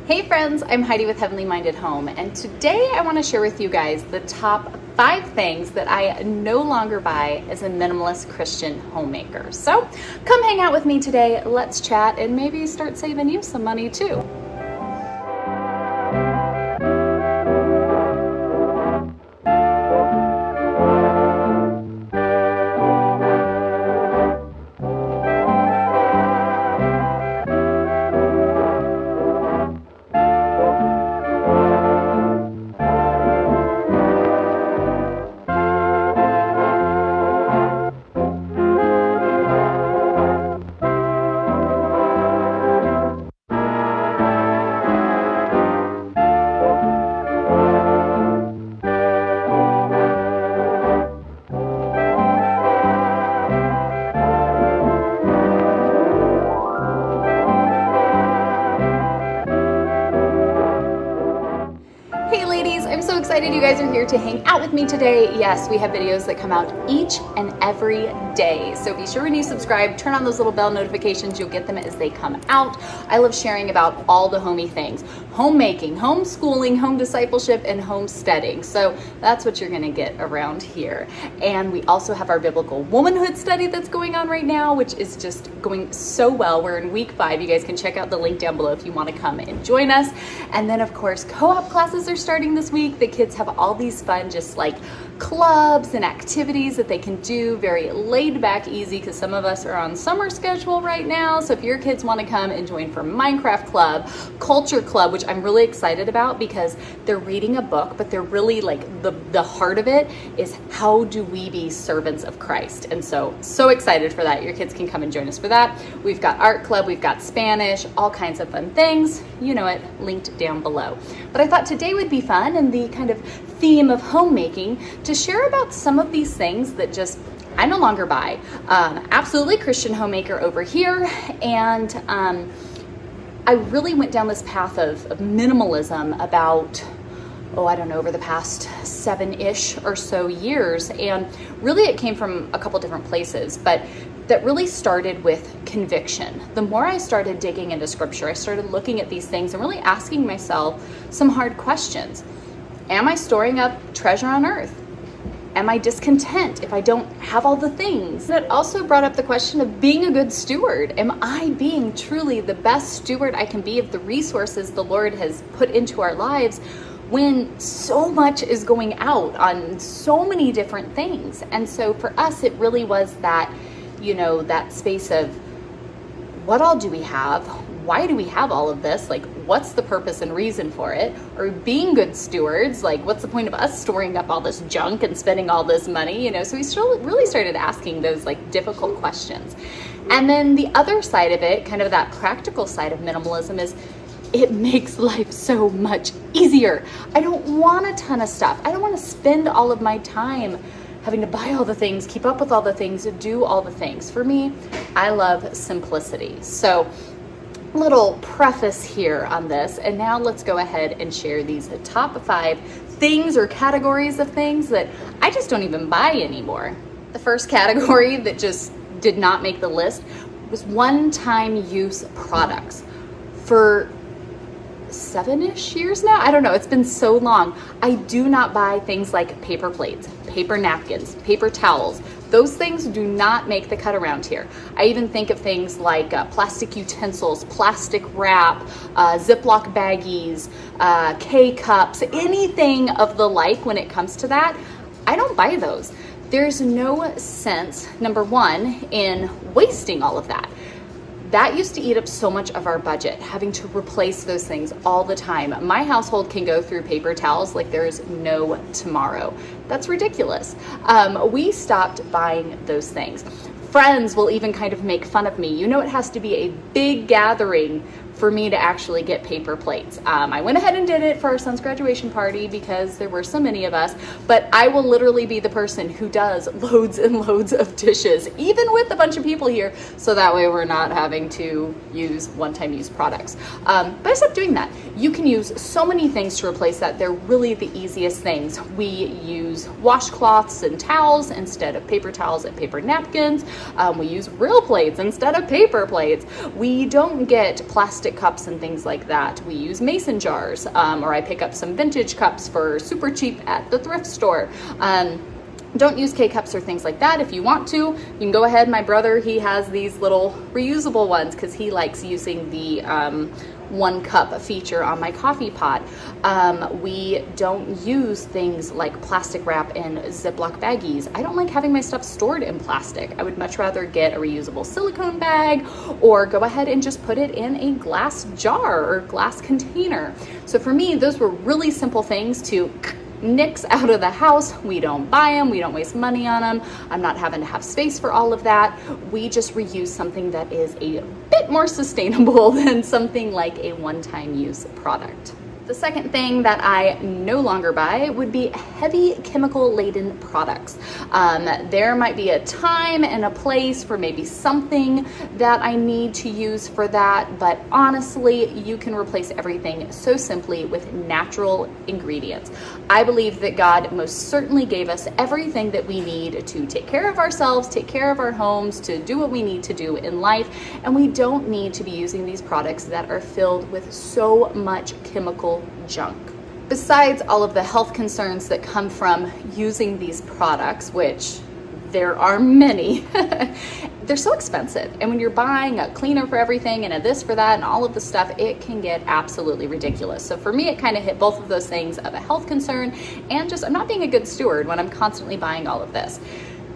Hey friends, I'm Heidi with Heavenly Minded Home, and today I want to share with you guys the top 5 things that I no longer buy as a minimalist Christian homemaker. So come hang out with me today, let's chat, and maybe start saving you some money too. Hey ladies, I'm so excited you guys are here to hang out with me today. Yes, we have videos that come out each and every day. So be sure when you subscribe, turn on those little bell notifications, you'll get them as they come out. I love sharing about all the homey things. Homemaking, homeschooling, home discipleship, and homesteading. So that's what you're gonna get around here. And we also have our biblical womanhood study that's going on right now, which is just going so well. We're in week 5. You guys can check out the link down below if you wanna come and join us. And then of course, co-op classes are starting this week. The kids have all these fun, just like clubs and activities that they can do, very laid back, easy, because some of us are on summer schedule right now. So if your kids want to come and join for Minecraft Club, Culture Club, which I'm really excited about because they're reading a book, but they're really like the heart of it is how do we be servants of Christ? And so excited for that. Your kids can come and join us for that. We've got art club, we've got Spanish, all kinds of fun things. You know it, linked down below. But I thought today would be fun, and the kind of theme of homemaking, to share about some of these things that just I no longer buy. Absolutely Christian homemaker over here. And I really went down this path of minimalism about, I don't know, over the past 7-ish or so years. And really it came from a couple different places, but that really started with conviction. The more I started digging into scripture, I started looking at these things and really asking myself some hard questions. Am I storing up treasure on earth? Am I discontent if I don't have all the things? And it also brought up the question of being a good steward. Am I being truly the best steward I can be of the resources the Lord has put into our lives when so much is going out on so many different things? And so for us, it really was that, that space of what all do we have? Why do we have all of this? Like, what's the purpose and reason for it? Or being good stewards, like, what's the point of us storing up all this junk and spending all this money? So we really started asking those like difficult questions. And then the other side of it, kind of that practical side of minimalism, is it makes life so much easier. I don't want a ton of stuff. I don't want to spend all of my time having to buy all the things, keep up with all the things, do all the things. For me, I love simplicity. So little preface here on this, and now let's go ahead and share these top 5 things or categories of things that I just don't even buy anymore. The first category that just did not make the list was one-time use products. For 7-ish years now, I don't know, it's been so long. I do not buy things like paper plates, paper napkins, paper towels. Those things do not make the cut around here. I even think of things like plastic utensils, plastic wrap, Ziploc baggies, K-cups, anything of the like when it comes to that. I don't buy those. There's no sense, number one, in wasting all of that. That used to eat up so much of our budget, having to replace those things all the time. My household can go through paper towels like there's no tomorrow. That's ridiculous. We stopped buying those things. Friends will even kind of make fun of me. It has to be a big gathering for me to actually get paper plates. I went ahead and did it for our son's graduation party because there were so many of us, but I will literally be the person who does loads and loads of dishes, even with a bunch of people here, so that way we're not having to use one-time use products. But I stopped doing that. You can use so many things to replace that. They're really the easiest things. We use washcloths and towels instead of paper towels and paper napkins. We use real plates instead of paper plates. We don't get plastic cups and things like that. We use mason jars, or I pick up some vintage cups for super cheap at the thrift store. Don't use K-cups or things like that. If you want to, you can go ahead. My brother, he has these little reusable ones because he likes using the 1 cup feature on my coffee pot. We don't use things like plastic wrap and Ziploc baggies. I don't like having my stuff stored in plastic. I would much rather get a reusable silicone bag or go ahead and just put it in a glass jar or glass container. So for me, those were really simple things to nix out of the house. We don't buy them. We don't waste money on them. I'm not having to have space for all of that. We just reuse something that is a bit more sustainable than something like a one-time use product. The second thing that I no longer buy would be heavy chemical laden products. There might be a time and a place for maybe something that I need to use for that, but honestly, you can replace everything so simply with natural ingredients. I believe that God most certainly gave us everything that we need to take care of ourselves, take care of our homes, to do what we need to do in life, and we don't need to be using these products that are filled with so much chemical junk. Besides all of the health concerns that come from using these products, which there are many, they're so expensive. And when you're buying a cleaner for everything and a this for that and all of the stuff, it can get absolutely ridiculous. So for me, it kind of hit both of those things of a health concern and just I'm not being a good steward when I'm constantly buying all of this.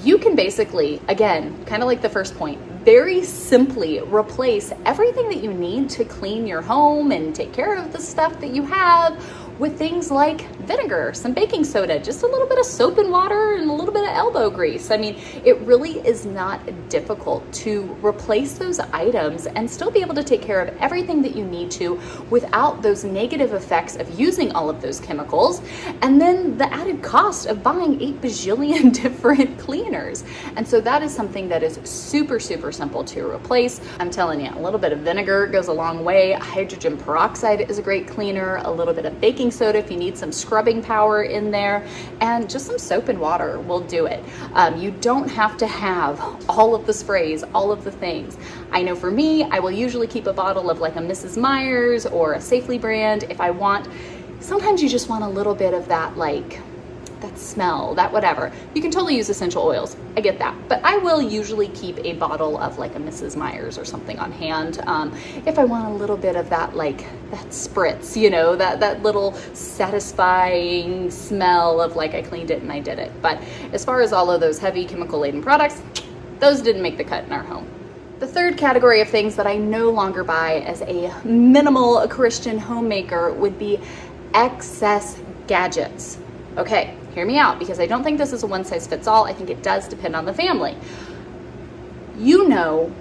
You can basically, again, kind of like the first point, very simply replace everything that you need to clean your home and take care of the stuff that you have with things like vinegar, some baking soda, just a little bit of soap and water and a little bit of elbow grease. I mean, it really is not difficult to replace those items and still be able to take care of everything that you need to without those negative effects of using all of those chemicals and then the added cost of buying 8 bajillion different cleaners. And so that is something that is super, super simple to replace. I'm telling you, a little bit of vinegar goes a long way. Hydrogen peroxide is a great cleaner, a little bit of baking soda if you need some scrubbing power in there, and just some soap and water will do it. You don't have to have all of the sprays, all of the things. I know for me, I will usually keep a bottle of like a Mrs. Meyer's or a Safely brand if I want. Sometimes you just want a little bit of that, like that smell, that whatever. You can totally use essential oils. I get that. But I will usually keep a bottle of like a Mrs. Meyer's or something on hand if I want a little bit of that, like that spritz, you know, that little satisfying smell of like I cleaned it and I did it. But as far as all of those heavy chemical laden products, those didn't make the cut in our home. The third category of things that I no longer buy as a minimal Christian homemaker would be excess gadgets. Okay, hear me out, because I don't think this is a one size fits all. I think it does depend on the family. You know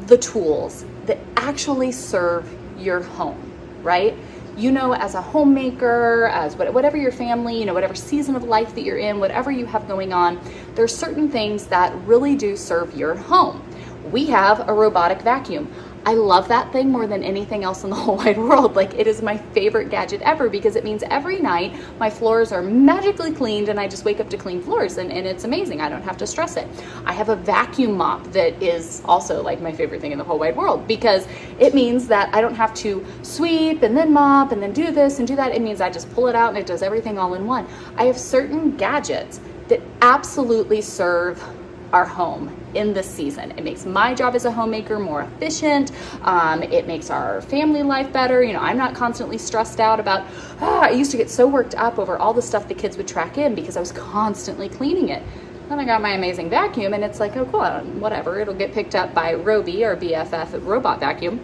the tools that actually serve your home, right? You know, as a homemaker, as whatever your family, you know, whatever season of life that you're in, whatever you have going on, there's certain things that really do serve your home. We have a robotic vacuum. I love that thing more than anything else in the whole wide world. Like, it is my favorite gadget ever because it means every night my floors are magically cleaned and I just wake up to clean floors, and it's amazing. I don't have to stress it. I have a vacuum mop that is also like my favorite thing in the whole wide world because it means that I don't have to sweep and then mop and then do this and do that. It means I just pull it out and it does everything all in one. I have certain gadgets that absolutely serve our home in this season. It makes my job as a homemaker more efficient. It makes our family life better. You know, I'm not constantly stressed out about, I used to get so worked up over all the stuff the kids would track in because I was constantly cleaning it. Then I got my amazing vacuum and it's like, oh cool, whatever. It'll get picked up by Roby, our BFF robot vacuum,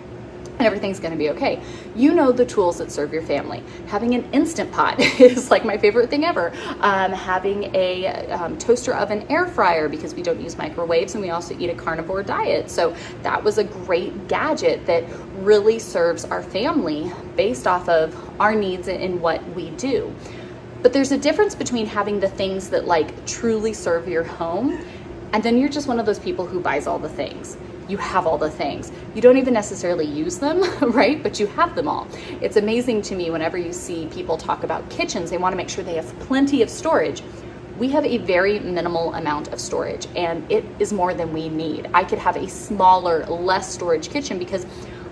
and everything's gonna be okay. You know the tools that serve your family. Having an Instant Pot is like my favorite thing ever. Having a toaster oven air fryer because we don't use microwaves and we also eat a carnivore diet. So that was a great gadget that really serves our family based off of our needs and what we do. But there's a difference between having the things that like truly serve your home And then you're just one of those people who buys all the things. You have all the things. You don't even necessarily use them, right? But you have them all. It's amazing to me whenever you see people talk about kitchens, they want to make sure they have plenty of storage. We have a very minimal amount of storage, and it is more than we need. I could have a smaller, less storage kitchen because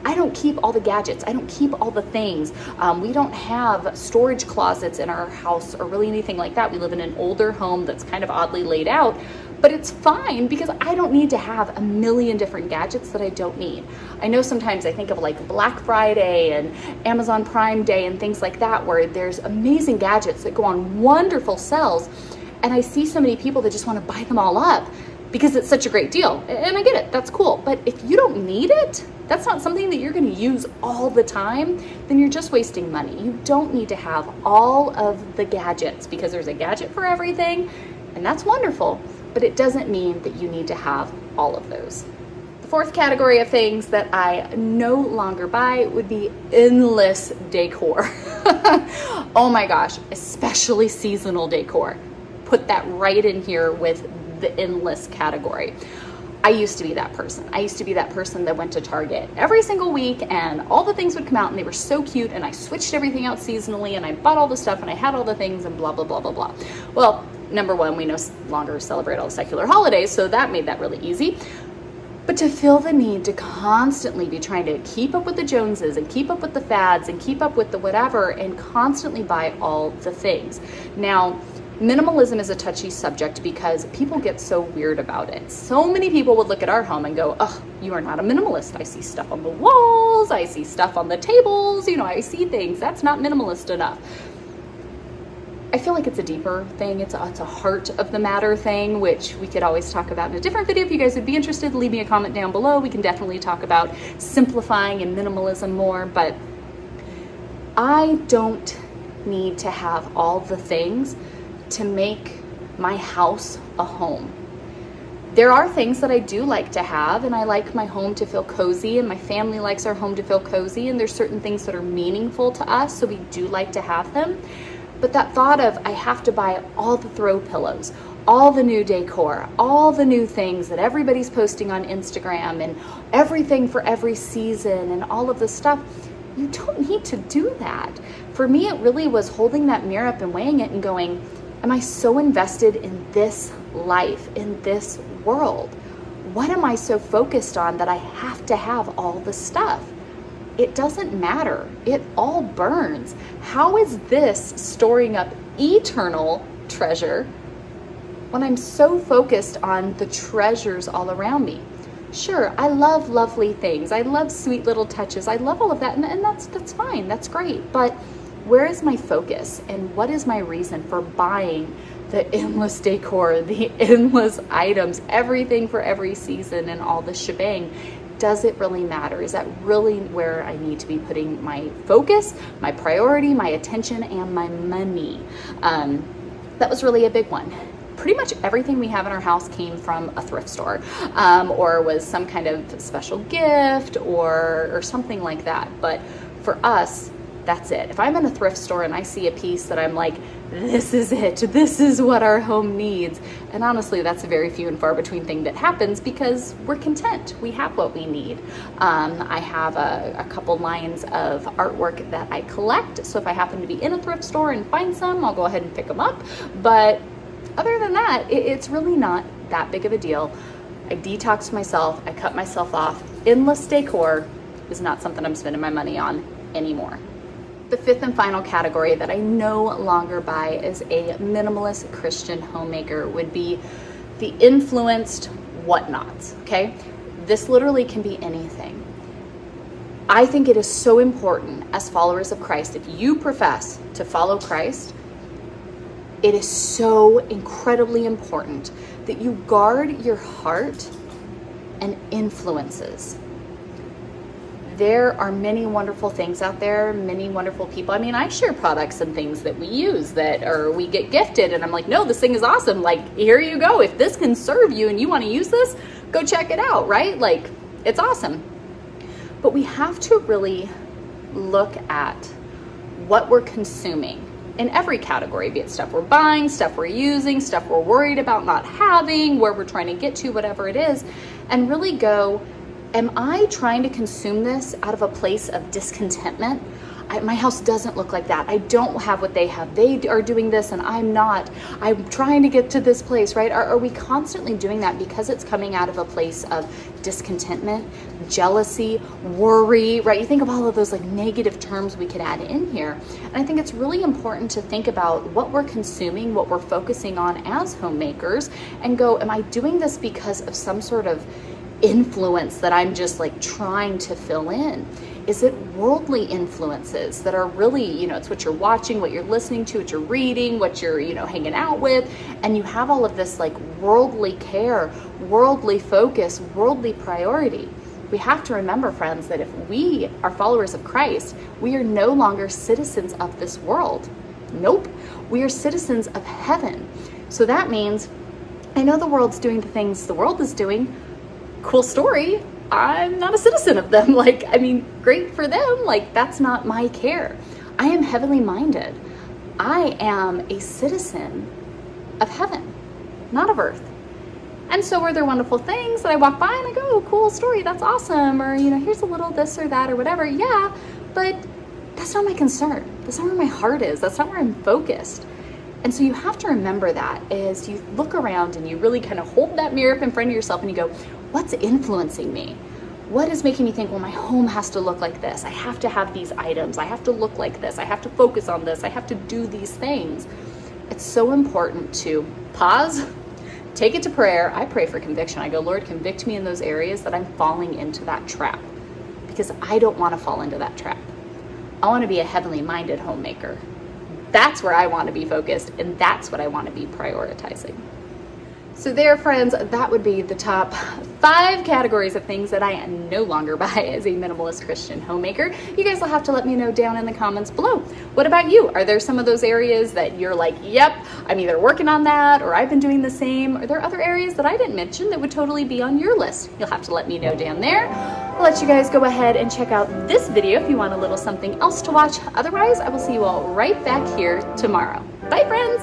I don't keep all the gadgets. I don't keep all the things. We don't have storage closets in our house or really anything like that. We live in an older home that's kind of oddly laid out, but it's fine because I don't need to have a million different gadgets that I don't need. I know sometimes I think of like Black Friday and Amazon Prime Day and things like that, where there's amazing gadgets that go on wonderful sales. And I see so many people that just want to buy them all up because it's such a great deal. And I get it, that's cool. But if you don't need it, that's not something that you're going to use all the time, then you're just wasting money. You don't need to have all of the gadgets because there's a gadget for everything, and that's wonderful, but it doesn't mean that you need to have all of those. The fourth category of things that I no longer buy would be endless decor. Oh my gosh, especially seasonal decor. Put that right in here with the endless category. I used to be that person. I used to be that person that went to Target every single week and all the things would come out and they were so cute, and I switched everything out seasonally and I bought all the stuff and I had all the things and blah, blah, blah, blah, blah. Well, number one, we no longer celebrate all the secular holidays, so that made that really easy. But to feel the need to constantly be trying to keep up with the Joneses and keep up with the fads and keep up with the whatever and constantly buy all the things. Now, minimalism is a touchy subject because people get so weird about it. So many people would look at our home and go, oh, you are not a minimalist. I see stuff on the walls. I see stuff on the tables. You know, I see things. That's not minimalist enough. I feel like it's a deeper thing. It's a heart of the matter thing, which we could always talk about in a different video. If you guys would be interested, leave me a comment down below. We can definitely talk about simplifying and minimalism more, but I don't need to have all the things to make my house a home. There are things that I do like to have, and I like my home to feel cozy, and my family likes our home to feel cozy, and there's certain things that are meaningful to us, so we do like to have them. But that thought of I have to buy all the throw pillows, all the new decor, all the new things that everybody's posting on Instagram, and everything for every season and all of this stuff, you don't need to do that. For me, it really was holding that mirror up and weighing it and going, am I so invested in this life, in this world? What am I so focused on that I have to have all the stuff? It doesn't matter. It all burns. How is this storing up eternal treasure when I'm so focused on the treasures all around me? Sure, I love lovely things. I love sweet little touches. I love all of that, and that's fine. That's great. But where is my focus, and what is my reason for buying the endless decor, the endless items, everything for every season and all the shebang? Does it really matter? Is that really where I need to be putting my focus, my priority, my attention, and my money? That was really a big one. Pretty much everything we have in our house came from a thrift store, or was some kind of special gift or something like that. But for us, that's it. If I'm in a thrift store and I see a piece that I'm like, this is it, this is what our home needs. And honestly, that's a very few and far between thing that happens because we're content. We have what we need. I have a couple lines of artwork that I collect. So if I happen to be in a thrift store and find some, I'll go ahead and pick them up. But other than that, it's really not that big of a deal. I detoxed myself. I cut myself off. Endless decor is not something I'm spending my money on anymore. The fifth and final category that I no longer buy as a minimalist Christian homemaker would be the influenced whatnots, okay? This literally can be anything. I think it is so important as followers of Christ, if you profess to follow Christ, it is so incredibly important that you guard your heart and influences. There are many wonderful things out there, many wonderful people. I mean, I share products and things that we use or we get gifted, and I'm like, no, this thing is awesome. Like, here you go. If this can serve you and you want to use this, go check it out, right? Like, it's awesome. But we have to really look at what we're consuming in every category, be it stuff we're buying, stuff we're using, stuff we're worried about not having, where we're trying to get to, whatever it is, and really go, am I trying to consume this out of a place of discontentment? My house doesn't look like that. I don't have what they have. They are doing this and I'm not. I'm trying to get to this place, right? Are we constantly doing that because it's coming out of a place of discontentment, jealousy, worry, right? You think of all of those like negative terms we could add in here. And I think it's really important to think about what we're consuming, what we're focusing on as homemakers, and go, am I doing this because of some sort of influence that I'm just like trying to fill in? Is it worldly influences that are really, it's what you're watching, what you're listening to, what you're reading, what you're, hanging out with, and you have all of this like worldly care, worldly focus, worldly priority. We have to remember, friends, that if we are followers of Christ, we are no longer citizens of this world. Nope. We are citizens of heaven. So that means, I know the world's doing the things the world is doing. Cool story. I'm not a citizen of them. Great for them. That's not my care. I am heavenly minded. I am a citizen of heaven, not of earth. And so are there wonderful things that I walk by and I go, oh, cool story, that's awesome. Or, here's a little this or that or whatever. Yeah, but that's not my concern. That's not where my heart is. That's not where I'm focused. And so you have to remember that as you look around and you really kind of hold that mirror up in front of yourself and you go, what's influencing me? What is making me think, well, my home has to look like this. I have to have these items. I have to look like this. I have to focus on this. I have to do these things. It's so important to pause, take it to prayer. I pray for conviction. I go, Lord, convict me in those areas that I'm falling into that trap, because I don't want to fall into that trap. I want to be a heavenly minded homemaker. That's where I want to be focused, and that's what I want to be prioritizing. So there, friends, that would be the top 5 categories of things that I no longer buy as a minimalist Christian homemaker. You guys will have to let me know down in the comments below. What about you? Are there some of those areas that you're like, yep, I'm either working on that or I've been doing the same? Are there other areas that I didn't mention that would totally be on your list? You'll have to let me know down there. I'll let you guys go ahead and check out this video if you want a little something else to watch. Otherwise, I will see you all right back here tomorrow. Bye, friends.